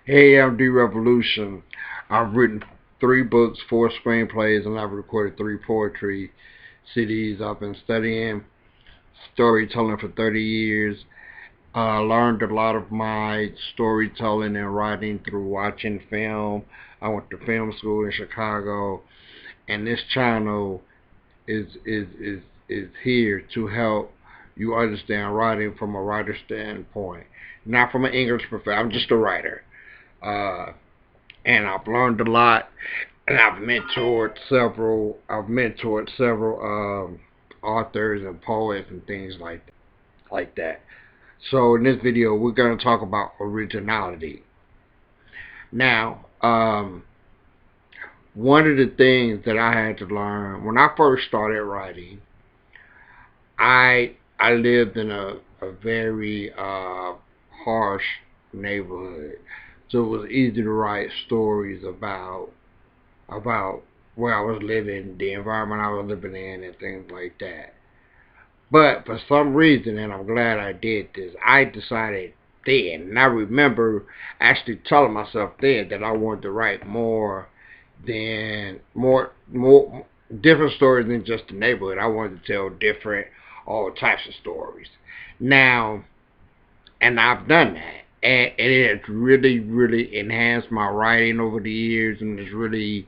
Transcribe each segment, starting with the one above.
Hey, I'm D Revolution. I've written 3 books, 4 screenplays, and I've recorded 3 poetry CDs. I've been studying storytelling for 30 years. I learned a lot of my storytelling and writing through watching film. I went to film school in Chicago, and this channel is here to help you understand writing from a writer standpoint, not from an English professor. I'm just a writer. Uh, and I've learned a lot, and I've mentored several authors and poets and things like that. So in this video, we're going to talk about originality. Now, one of the things that I had to learn when I first started writing, I lived in a very harsh neighborhood, so it was easy to write stories about where I was living, the environment I was living in, and things like that. But for some reason, and I'm glad I did this, I decided then, and I remember actually telling myself then that I wanted to write more different stories than just the neighborhood. I wanted to tell different, all types of stories. Now, and I've done that. And it has really enhanced my writing over the years, and it really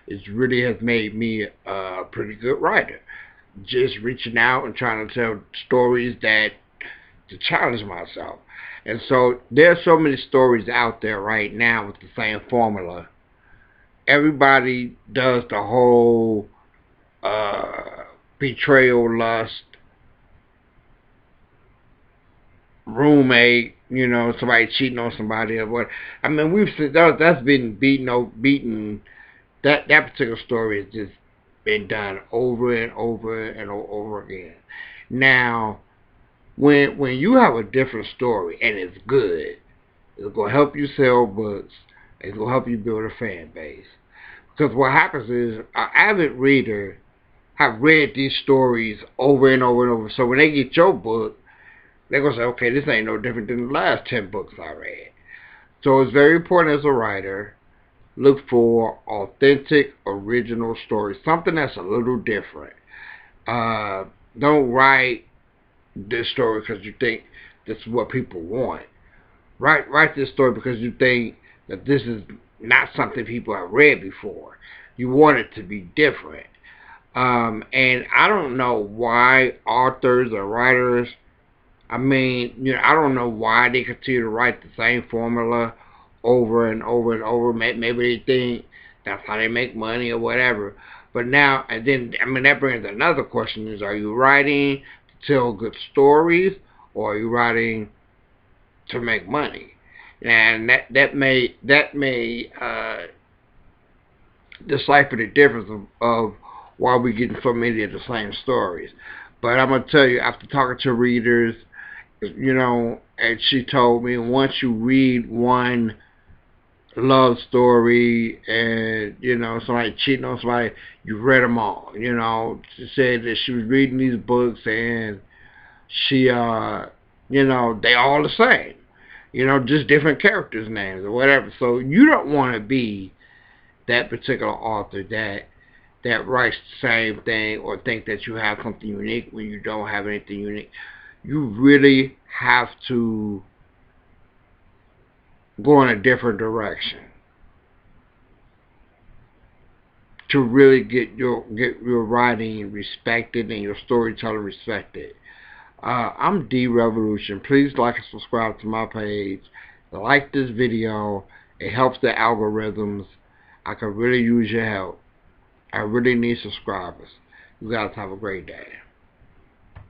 has made me a pretty good writer. Just reaching out and trying to tell stories that to challenge myself. And so there's so many stories out there right now with the same formula. Everybody does the whole betrayal, lust, roommate, somebody cheating on somebody or what. I mean, we've seen that's been beaten. That particular story has just been done over and over and over again. Now, when you have a different story and it's good, it's gonna help you sell books. It's gonna help you build a fan base. Because what happens is an avid reader have read these stories over and over and over. So when they get your book, they're gonna say, okay, this ain't no different than the last 10 books I read. So it's very important as a writer, look for authentic, original stories, something that's a little different. Uh, don't write this story because you think this is what people want. Write this story because you think that this is not something people have read before. You want it to be different. And I don't know why authors or writers, I mean, I don't know why they continue to write the same formula over and over and over. Maybe they think that's how they make money or whatever. But now, and then, I mean, that brings another question is, are you writing to tell good stories, or are you writing to make money? And that may decipher the difference of why we're getting so many of the same stories. But I'm gonna tell you, after talking to readers, and she told me once you read one love story and somebody cheating on somebody, you've read them all. She said that she was reading these books and she they all the same. Just different characters' names or whatever. So you don't want to be that particular author that writes the same thing or think that you have something unique when you don't have anything unique. You really have to go in a different direction to really get your writing respected and your storytelling respected. I'm D Revolution. Please like and subscribe to my page. Like this video. It helps the algorithms. I could really use your help. I really need subscribers. You guys have a great day.